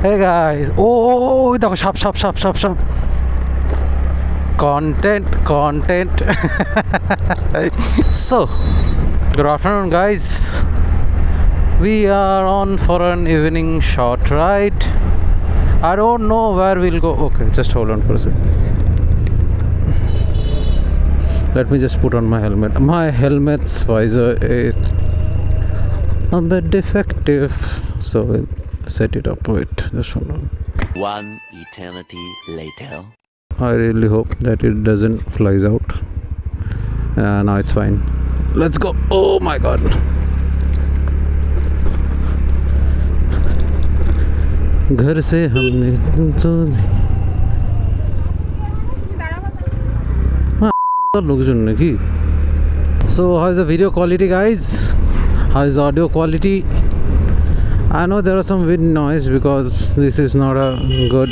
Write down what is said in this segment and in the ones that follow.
Hey guys, দেখো সাপ সাপ সাপ সাপ সাপ content so good afternoon guys, we are on for an evening short ride. I don't know where we'll go. Okay, just hold on for a second. Let me just put on my helmet. My helmet's visor is a bit defective, so we'll set it up. Wait, just hold on. One eternity later. I really hope that it doesn't flies out. Now it's fine. Let's go. Oh my god. घर से हमने লোকজন নাকি. So how is the video quality guys? How is the audio quality? I know there are some wind noise because this is not a good.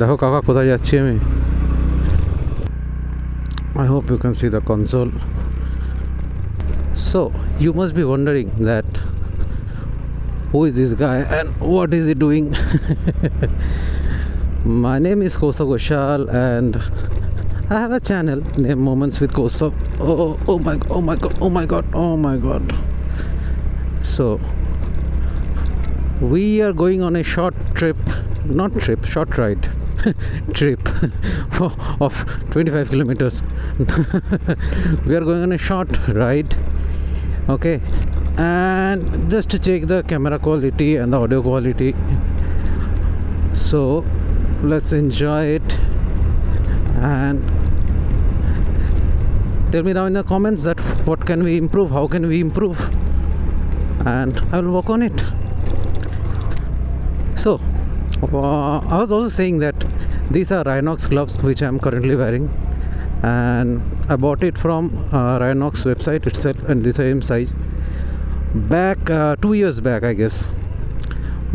দেখো কাকা কোথায় যাচ্ছি আমি. I hope you can see the console. So you must be wondering that who is this guy and what is he doing. My name is Kosa Goshal and I have a channel named Moments with Kosa. Oh my god, oh my god, oh my god, oh my god. So we are going on a short ride trip of 25 kilometers. We are going on a short ride, okay, and just to check the camera quality and the audio quality. So let's enjoy it and tell me down in the comments that what can we improve, how can we improve, and I will work on it. So I was also saying that these are Rhinox gloves which I am currently wearing, and I bought it from Rhinox website itself, and the same size back 2 years back I guess,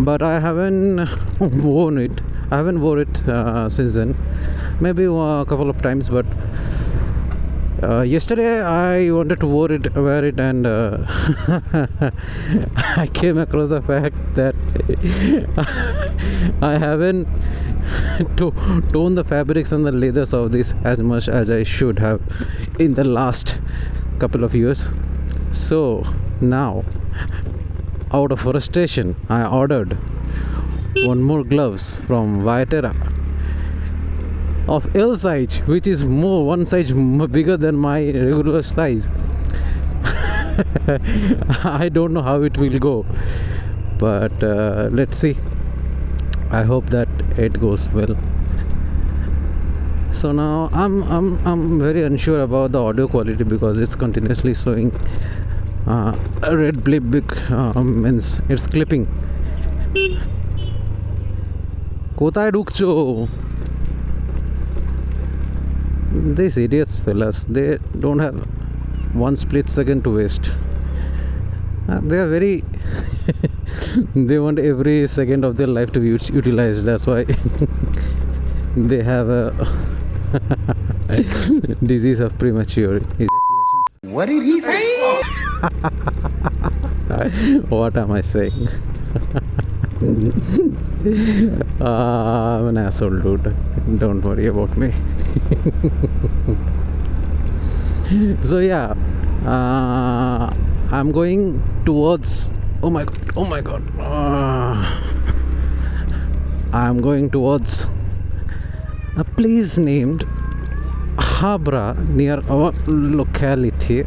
but I haven't worn it. I haven't worn it since then, maybe a couple of times, but yesterday I wanted to wear it and I came across the fact that I haven't toned the fabrics and the leathers of this as much as I should have in the last couple of years. So now, out of frustration, I ordered one more gloves from Viterra of L size, which is one size bigger than my regular size. I don't know how it will go, but let's see. I hope that it goes well. So now I'm very unsure about the audio quality because it's continuously showing a red blip means it's clipping. কোথায় ঢুকছো? These idiots fellas, they don't have one split second to waste. They are very they want every second of their life to be utilized. That's why they have a disease of premature ejaculations. What did he say? What am I saying? I'm an asshole dude, don't worry about me. So yeah, I'm going towards oh my god I'm going towards a place named Habra near our locality.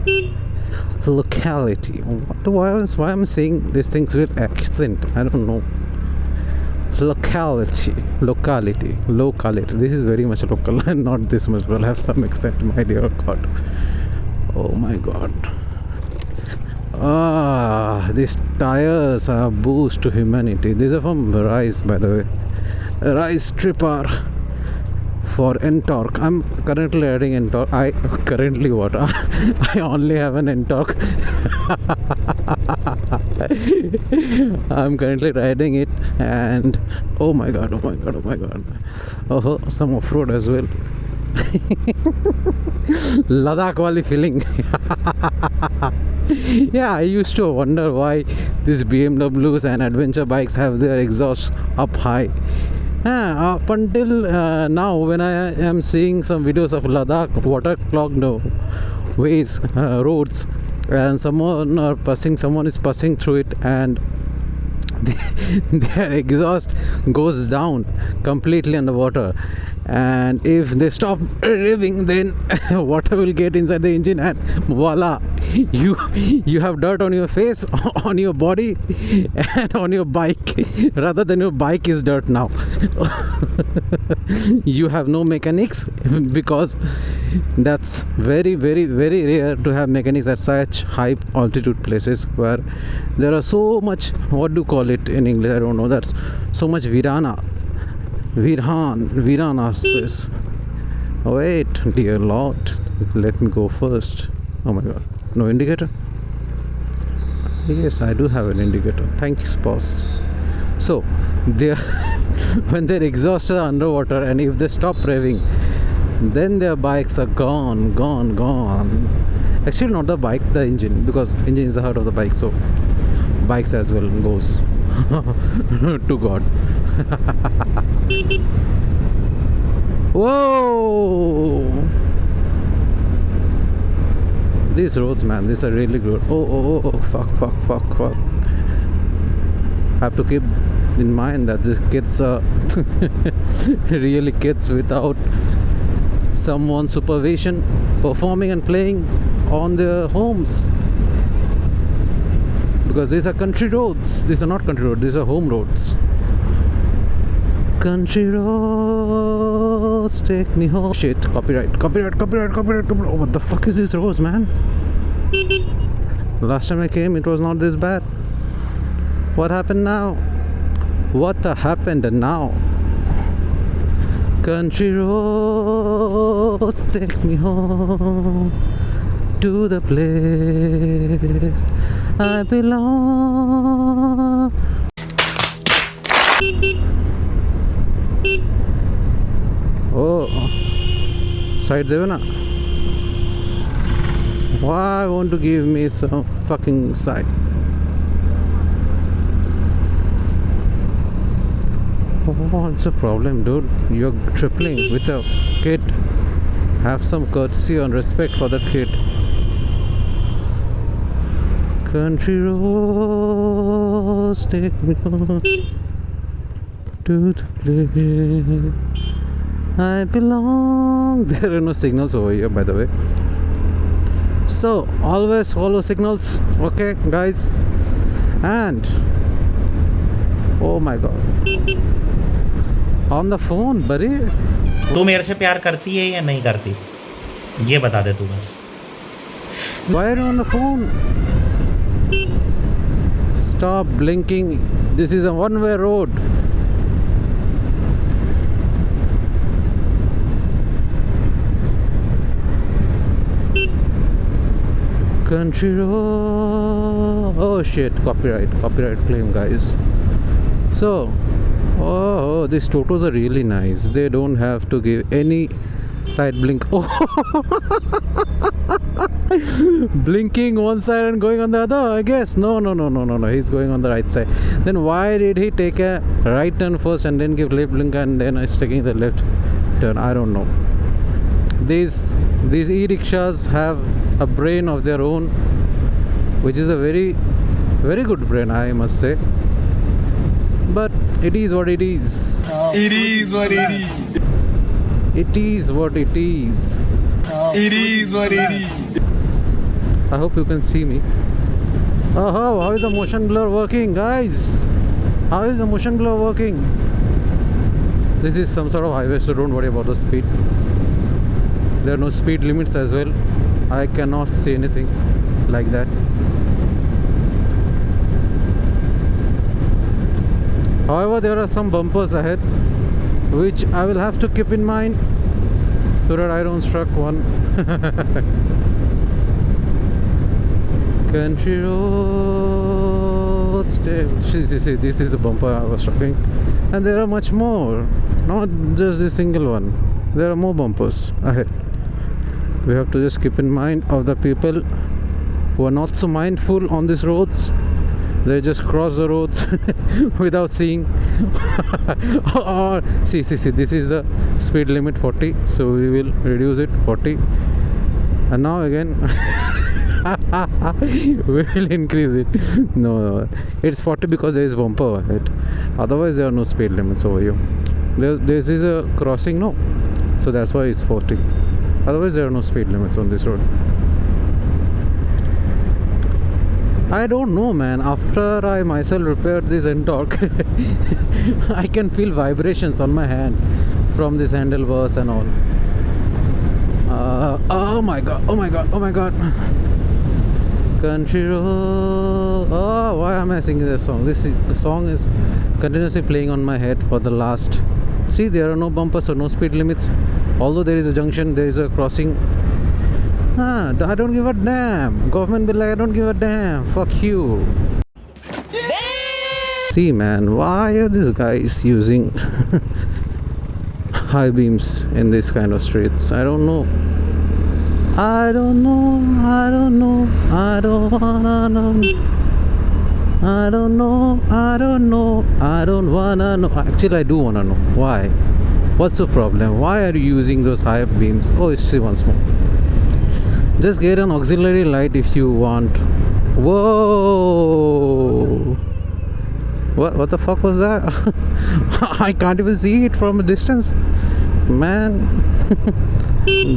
Why I'm saying these things with accent, I don't know. Locality. This is very much local and not this much, but I'll have some accent, my dear god. Oh my god. These tires are a boost to humanity. These are from Rise, by the way. Rise Tripper for Ntorq. I'm currently riding Ntorq. I only have an Ntorq. I'm currently riding it, and oh my god. Oh, some off-road as well. Ladakh wali feeling. Yeah, I used to wonder why these BMWs and adventure bikes have their exhaust up high. Up until now, when I am seeing some videos of Ladakh water-clogged ways, roads, and someone is passing through it, and their exhaust goes down completely underwater, and if they stop revving, then water will get inside the engine, and voila, you have dirt on your face, on your body, and on your bike. Rather than your bike is dirt now. You have no mechanics, because that's very very very rare to have mechanics at such high altitude places where there are so much, what do you call it in English, I don't know, that's so much virana space. Wait, dear Lord, let me go first. Oh my god, no indicator? Yes, I do have an indicator. Thanks, boss. So they when their exhausts are underwater, and if they stop revving, then their bikes are gone. Actually, not the bike, the engine, because engine is the heart of the bike. So bikes as well goes to God. Whoa! These roads, man, these are really good. Oh, fuck. Have to keep in mind that these kids are really kids without someone's supervision, performing and playing on their homes. Because these are country roads. These are not country roads, these are home roads. Country roads, take me home. Shit, copyright. Oh, what the fuck is these roads, man? Last time I came, it was not this bad. What happened now? What happened now? Country roads, take me home to the place I belong. Oh, side devana. Why won't you give me some fucking side? What's the problem, dude? You're tripling with a kid. Have some courtesy and respect for that kid. Country roads, take me home to the place I belong. There are no signals over here, by the way. So always follow signals, okay, guys? And oh my god, on the phone, buddy. तू मेरे से प्यार करती है या नहीं करती, ये बता दे तू बस. Why are you on the phone? Stop blinking. This is a one-way road. Country road. Oh shit, copyright claim, guys. So oh, these Totos are really nice. They don't have to give any side blink. Oh, blinking one side and going on the other, I guess. No, he's going on the right side. Then why did he take a right turn first and then give left blink and then he's taking the left turn? I don't know. These e-rickshaws have a brain of their own, which is a very very good brain, I must say. But it is what it is. It is what it is. It is what it is. It is what it is. I hope you can see me. Oh, how is the motion blur working, guys? How is the motion blur working? This is some sort of highway, so don't worry about the speed. There are no speed limits as well. I cannot say anything like that. However, there are some bumpers ahead, which I will have to keep in mind so that I don't struck one. Country roads. See, this is the bumper I was striking, and there are much more, not just a single one. there are more bumpers ahead. We have to just keep in mind of the people who are not so mindful on these roads. They just cross the roads without seeing. Or see, this is the speed limit 40, so we will reduce it 40, and now again we will increase it. No, it's 40 because there is bumper ahead. Otherwise there are no speed limits over here. This is a crossing, no, so that's why it's 40. Otherwise there are no speed limits on this road. I don't know, man. After I myself repaired this Ntorq, I can feel vibrations on my hand from this handlebars and all. Oh my god. Country road. Oh, why am I singing this song? The song is continuously playing on my head for the last. See, there are no bumpers or no speed limits. Although there is a junction, there is a crossing. I don't give a damn. Government be like, I don't give a damn. Fuck you. See, man, why are these guys using high beams in this kind of streets? I don't know. I don't wanna know. I don't wanna know. Actually, I do wanna know. Why? What's the problem? Why are you using those high beams? Oh, it's see once more. Just get an auxiliary light if you want. Whoa! What the fuck was that? I can't even see it from a distance. Man,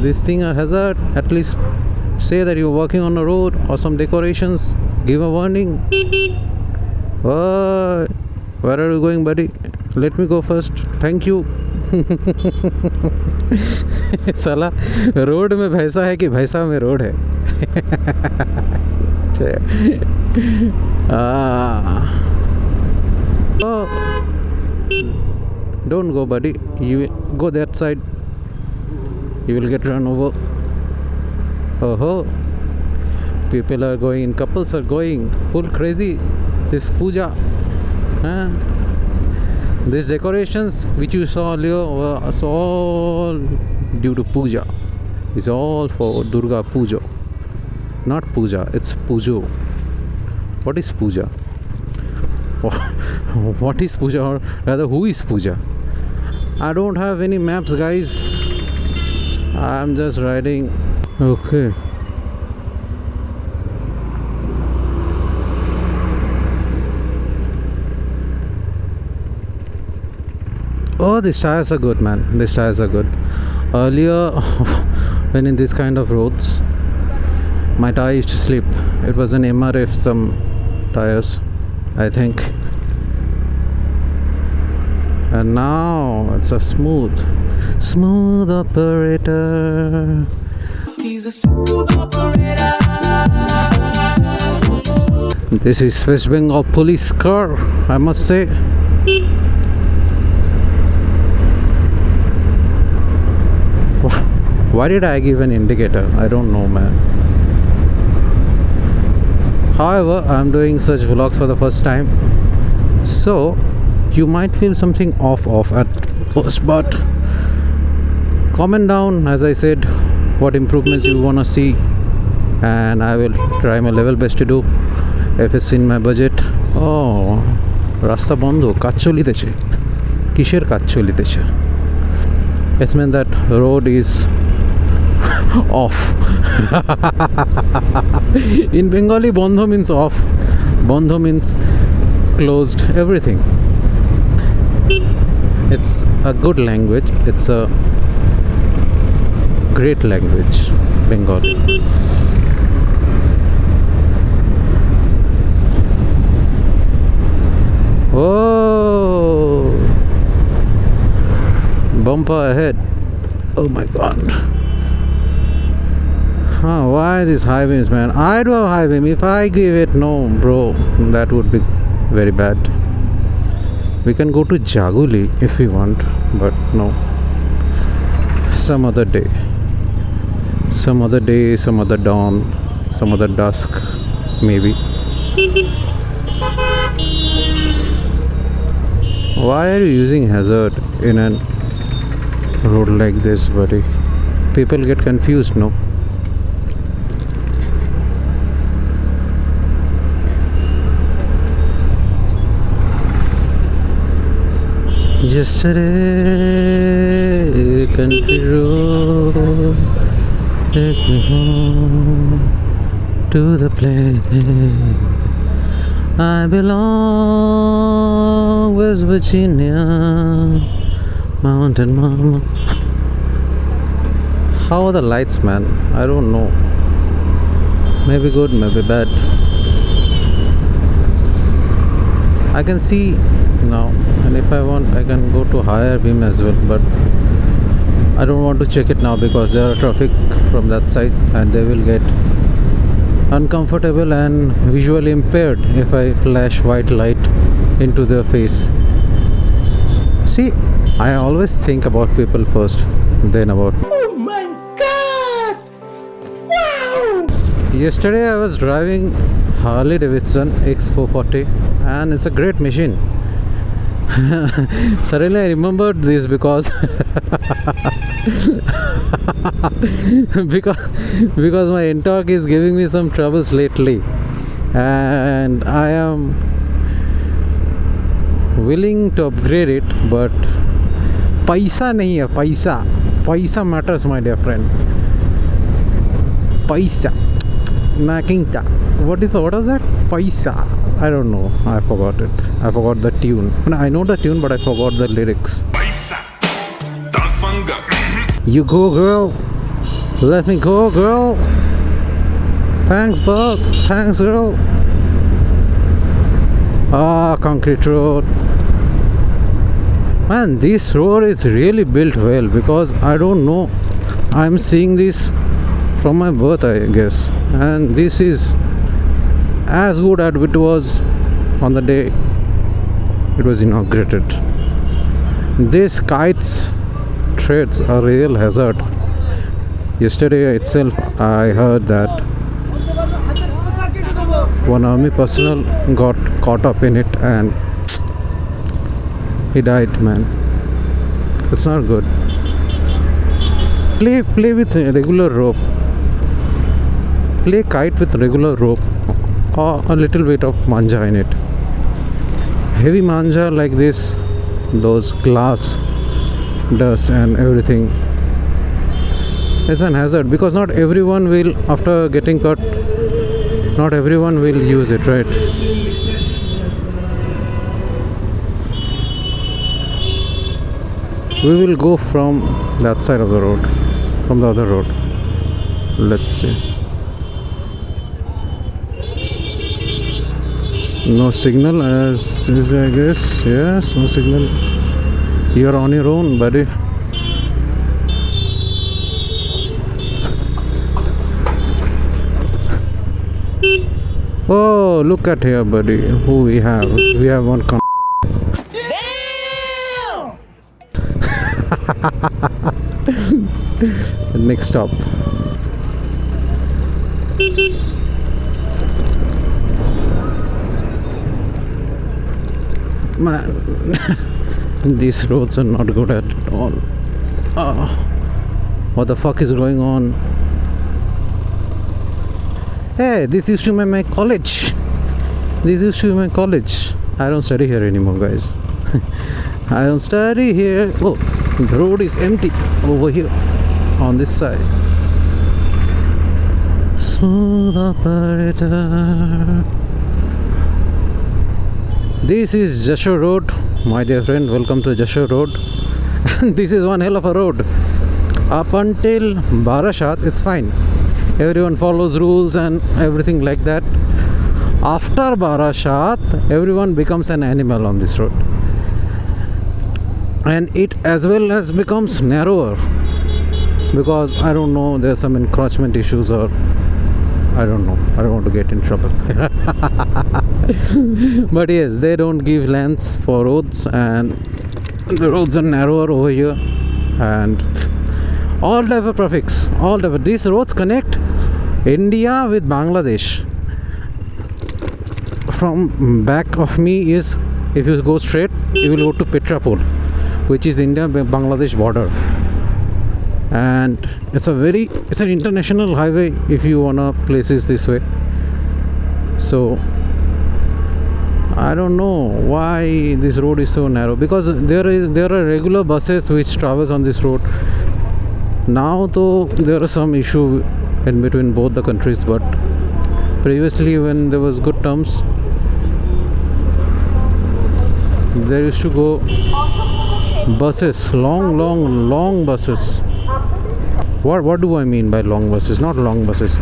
this thing a hazard. At least say that you're working on a road or some decorations. Give a warning. Where are you going, buddy? Let me go first. Thank you. साला road में भैंसा है कि भैंसा में road है. Oh, don't go, buddy. You go that side. You will get run over. Oh, people are going. Couples are going full crazy. This puja. These decorations which you saw earlier was all due to puja. It's all for Durga Puja. Not puja, it's pujo. What is puja? What is puja, or rather who is puja? I don't have any maps, guys. I'm just riding. Okay. Oh, these tires are good, man. These tires are good. Earlier, when in this kind of roads, my tire used to slip. It was an MRF, some tires, I think. And now it's a smooth operator. He's a smooth operator. This is West Bengal police car, I must say. Why did I give an indicator? I don't know, man. However, I'm doing such vlogs for the first time, so you might feel something off at first, but comment down, as I said, what improvements you wanna see, and I will try my level best to do if it's in my budget. Oh, রাস্তা বন্ধ, কাজ চলিতেছে. কিসের কাজ চলিতেছে? It's meant that road is off. In Bengali, bondho means off. Bondho means closed, everything. It's a good language. It's a great language, Bengali. Oh, bumper ahead. Oh my god. Why these high beams, man? I do have high beam. If I give it, no, bro, that would be very bad. We can go to Jaguli if we want, but no. Some other day, some other dawn, some other dusk, maybe. Why are you using hazard in an road like this, buddy. People get confused, no? Yesterday, country road, take me home to the place I belong, West Virginia, Mountain Mama. How are the lights, man? I don't know. Maybe good, maybe bad. I can see now, and if I want, I can go to higher beam as well, but I don't want to check it now because there are traffic from that side and they will get uncomfortable and visually impaired if I flash white light into their face. See, I always think about people first, then about. Oh my god! Wow! Yesterday I was driving Harley Davidson X440 and it's a great machine. Suddenly I remembered this because because my Ntorq is giving me some troubles lately and I am willing to upgrade it, but paisa nahi hai, paisa matters, my dear friend. Paisa Makinta. What was that? Paisa. I don't know. I forgot it. I forgot the tune. I know the tune, but I forgot the lyrics. You go, girl. Let me go, girl. Thanks, bud. Thanks, girl. Ah, concrete road. Man, this road is really built well because I don't know. I'm seeing this from my birth, I guess. And this is as good as it was on the day it was inaugurated. These kites threads are real hazard. Yesterday itself I heard that one army personnel got caught up in it and he died, man. It's not good. Play with a regular rope. Play kite with regular rope or a little bit of manja in it. Heavy manja like this, those glass, dust and everything, it's an hazard because not everyone will, after getting cut, not everyone will use it, right? We will go from that side of the road, from the other road. Let's see. No signal as I guess. Yes, no signal. You're on your own, buddy. Oh, look at here, buddy. Who we have? We have one next stop. Man, these roads are not good at all. What the fuck is going on? Hey, this used to be my college. This used to be my college. I don't study here anymore, guys. I don't study here. Oh, the road is empty over here on this side. Smooth operator. This is Jashore Road, my dear friend. Welcome to Jashore Road. And this is one hell of a road. Up until Barashat, it's fine. Everyone follows rules and everything like that. After Barashat, everyone becomes an animal on this road. And it as well as becomes narrower because I don't know, there's some encroachment issues or I don't know. I don't want to get in trouble. But yes, they don't give lengths for roads and the roads are narrower over here and all type of traffics. These roads connect India with Bangladesh. From back of me is, if you go straight, you will go to Petrapol, which is India-Bangladesh border. and it's an international highway if you wanna places this way. So I don't know why this road is so narrow, because there are regular buses which travels on this road. Now though there are some issue in between both the countries, but previously when there was good terms, there used to go buses, long buses. What do I mean by long buses? Not long buses.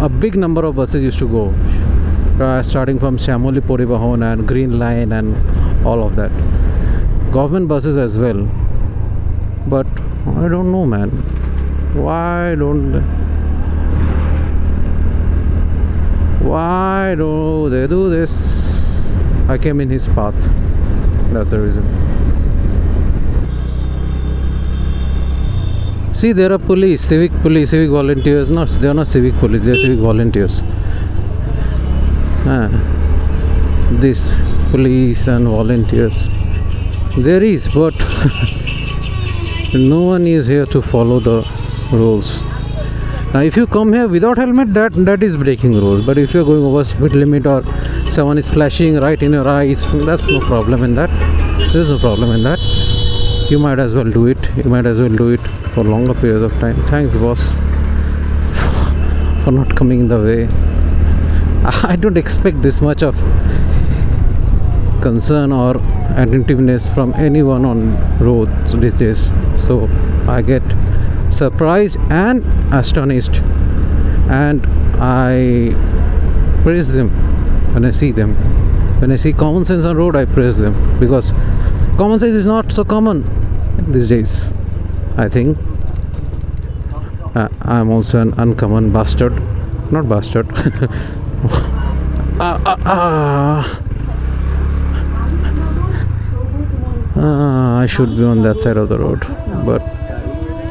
A big number of buses used to go, starting from Shamoli Poribahon and Green Line and all of that. Government buses as well. But I don't know, man. Why don't they do this? I came in his path. That's the reason. See, there are civic volunteers. They are not civic police, they are civic volunteers. This police and volunteers. There is, but no one is here to follow the rules. Now, if you come here without helmet, that is breaking rules. But if you are going over speed limit or someone is flashing right in your eyes, that's no problem in that. There's no problem in that. You might as well do it. For longer periods of time. Thanks, boss, for not coming in the way. I don't expect this much of concern or attentiveness from anyone on roads these days. So I get surprised and astonished, and I praise them when I see them. When I see common sense on road, I praise them, because common sense is not so common these days, I think. I'm also an uncommon bastard. Not bastard. I should be on that side of the road, but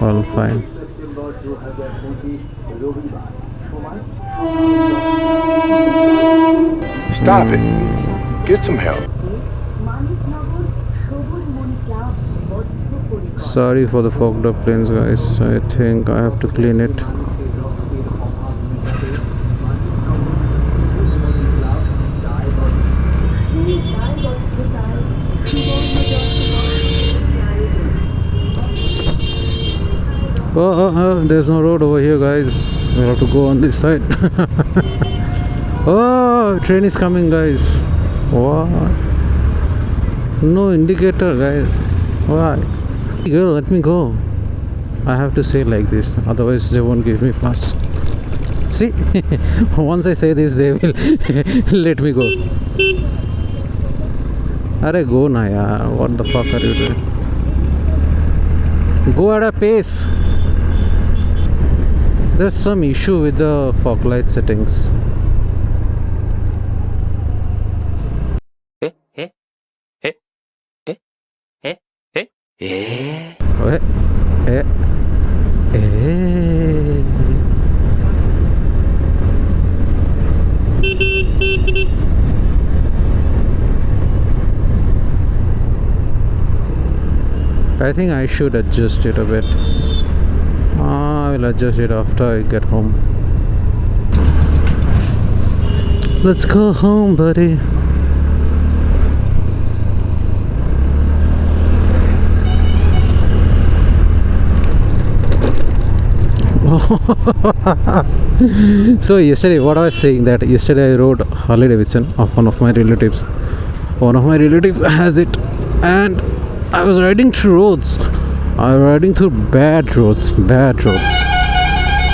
well, fine. Stop it. Get some help. Sorry for the fogged up lanes, guys. I think I have to clean it. Oh, there's no road over here, guys. We'll have to go on this side. Oh, train is coming, guys. What? No indicator, guys. Why? Girl, let me go. I have to say like this, otherwise they won't give me pass. See, once I say this, they will let me go. Arey, go na yaar. What the fuck are you doing? Go at a pace. There's some issue with the fog light settings. I think I should adjust it a bit. I will adjust it after I get home. Let's go home, buddy. So yesterday, what I was saying, that yesterday I rode Harley Davidson of one of my relatives. One of my relatives has it, and I was riding through roads. I was riding through bad roads,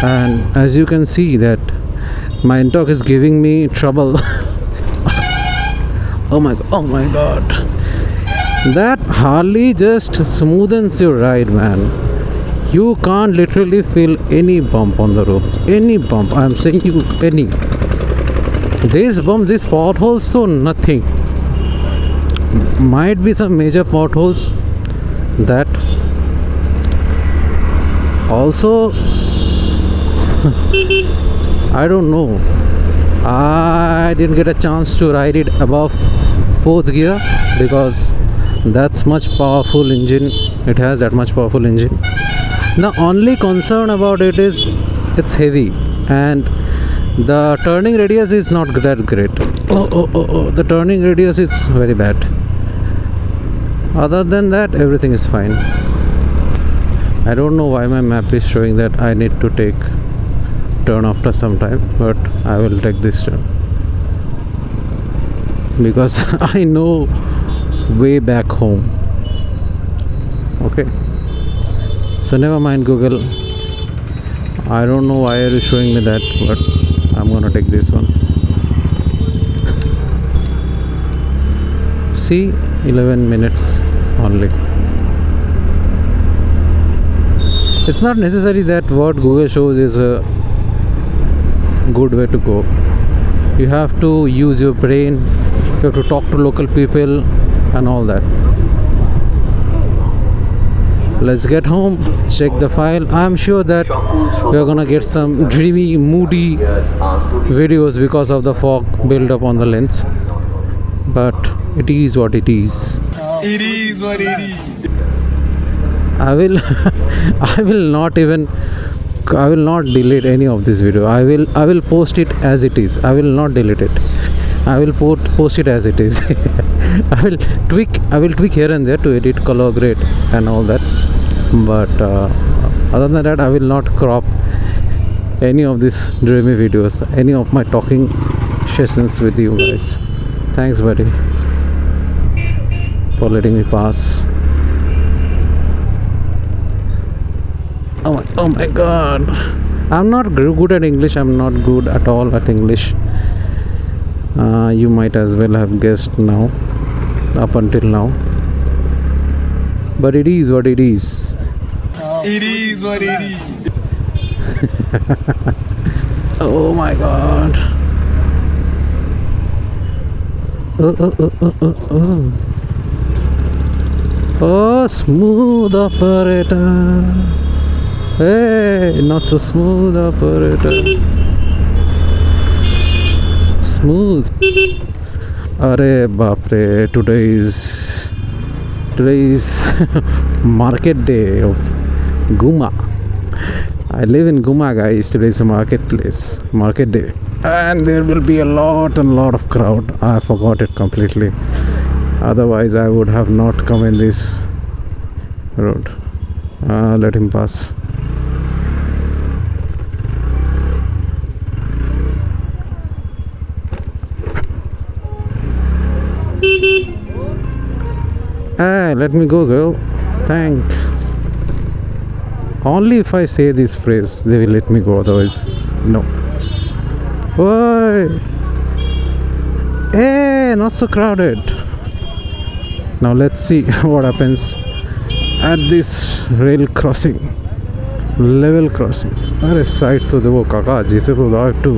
and as you can see that my Intox is giving me trouble. Oh my god, that Harley just smoothens your ride, man. You can't literally feel any bump on the roads. Any bump. I'm saying you, any. These bumps, these potholes, so nothing. Might be some major potholes that also I don't know. I didn't get a chance to ride it above 4th gear because That's much powerful engine. It has that much powerful engine. The only concern about it is it's heavy and the turning radius is not that great. The turning radius is very bad. Other than that, everything is fine. I don't know why my map is showing that I need to take turn after some time, but I will take this turn because I know way back home. Okay, so never mind Google, I don't know why are you showing me that, but I'm gonna take this one. See, 11 minutes only. It's not necessary that what Google shows is a good way to go. You have to use your brain, you have to talk to local people and all that. Let's get home, check the file. I'm sure that we're gonna get some dreamy, moody videos because of the fog build up on the lens, but it is what it is. It is what it is. I will not delete any of this video. I will post it as it is. I will not delete it. I will post it as it is. I will tweak here and there to edit, color grade and all that, but other than that I will not crop any of these dreamy videos, any of my talking sessions with you guys. Thanks buddy for letting me pass. Oh my god, I'm not good at English. I'm not good at all at English. You might as well have guessed now, up until now, but it is what it is. It is what it is. Oh my god. Oh, smooth operator. Hey, not so smooth operator. Smooth. Arey baapre, today is market day of Guma. I live in Guma guys. Today is a market day, and there will be a lot of crowd. I forgot it completely. Otherwise I would have not come in this road. Let him pass. Hey, let me go, girl. Thanks. Only if I say this phrase, they will let me go. Otherwise, no. Oi! Hey, not so crowded. Now let's see what happens at this level crossing. अरे side तो देखो काका जिसे तो दाग to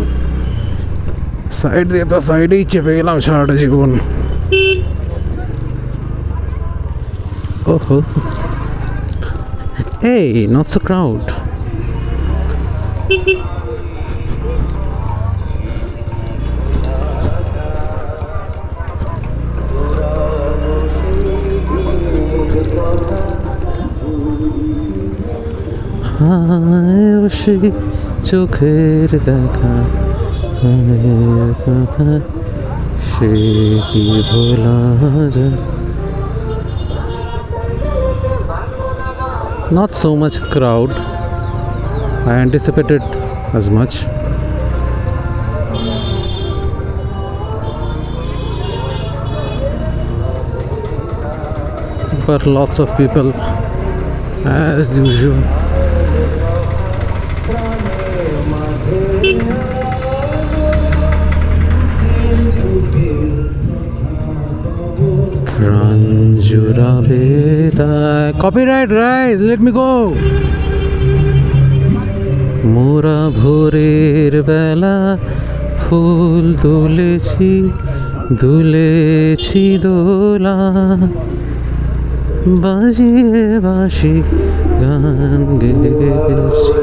side दे तो side ही चेपे गया short जीवन. Oh, hey, not so crowd. চোখের দেখা কথা সে কি ভোলা যায়. Not so much crowd. I anticipated as much. But lots of people as usual. Copyright, guys, let me go. মোরা ভোরের বেলা ফুল দুলেছি দোলা বাজিয়ে বাঁশি গান গেয়েছি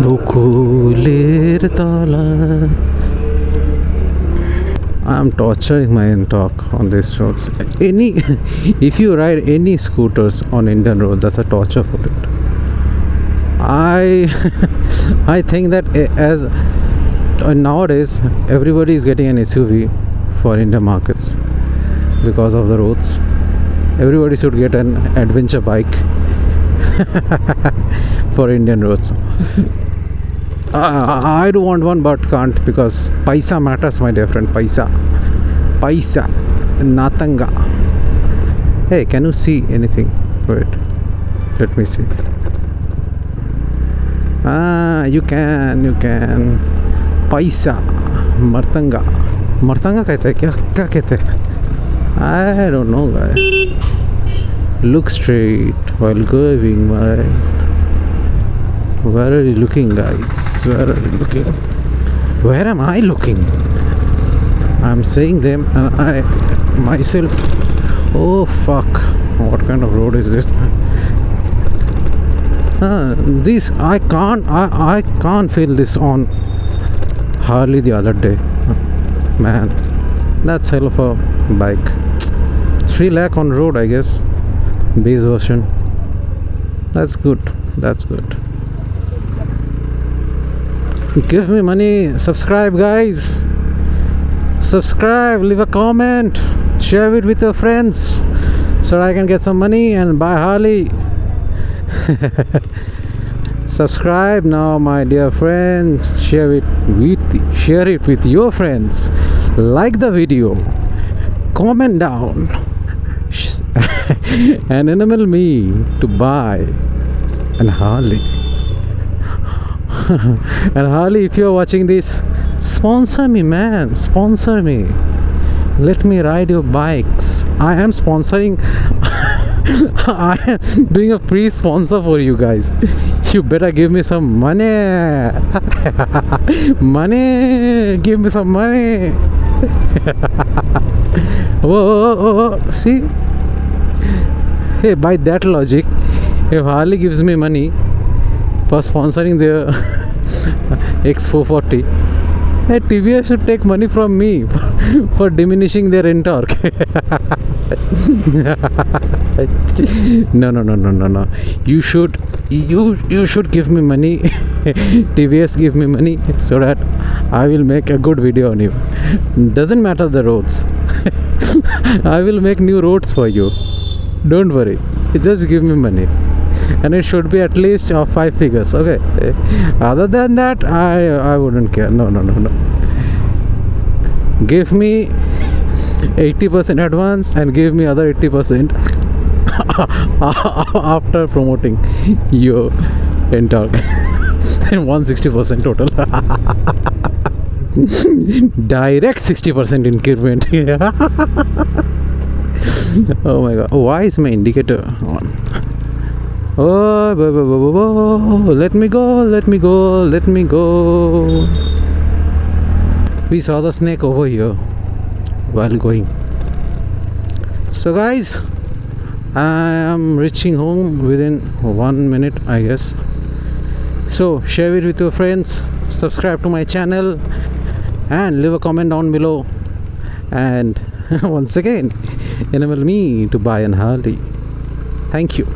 বকুলের তলা. I'm torturing my talk on these roads. If you ride any scooters on Indian roads, that's a torture for it. I think that as nowadays everybody is getting an SUV for Indian markets because of the roads. Everybody should get an adventure bike for Indian roads. I do want one but can't because paisa matters, my dear friend. Paisa natanga. Hey, can you see anything? Wait, let me see. You can. पैसा मर्तंगा कहते हैं क्या कहते हैं? I don't know guys. Look straight while going by. Where are you looking, guys? Where are you looking? Where am I looking? I'm saying them and I myself. Oh fuck, what kind of road is this? This I can't feel this on Harley the other day. Man, that's hell of a bike. 3 lakh on road, I guess. Base version. That's good. Give me money. Subscribe, guys. Subscribe, leave a comment, share it with your friends so I can get some money and buy Harley. Subscribe now, my dear friends. Share it with your friends. Like the video. Comment down and enable me to buy an Harley. And Harley, if you're watching this, sponsor me, man. Sponsor me. Let me ride your bikes. I am sponsoring. I am doing a free sponsor for you guys. You better give me some money. Give me some money. Whoa. See? Hey, by that logic, if Harley gives me money for sponsoring their X440, hey, TVS should take money from me for diminishing their in torque. No. You should give me money. TVS give me money so that I will make a good video on you. Doesn't matter the roads. I will make new roads for you. Don't worry. Just give me money. And it should be at least 5 figures. Okay. Other than that, I wouldn't care. No. Give me 80% advance and give me other 80% after promoting your N-Torque. And 160% total. Direct 60% increment. Oh my god. Why is my indicator on? Oh, let me go. We saw the snake over here while going. So guys, I am reaching home within 1 minute, I guess. So share it with your friends, subscribe to my channel and leave a comment down below. And once again, enable me to buy an Harley. Thank you.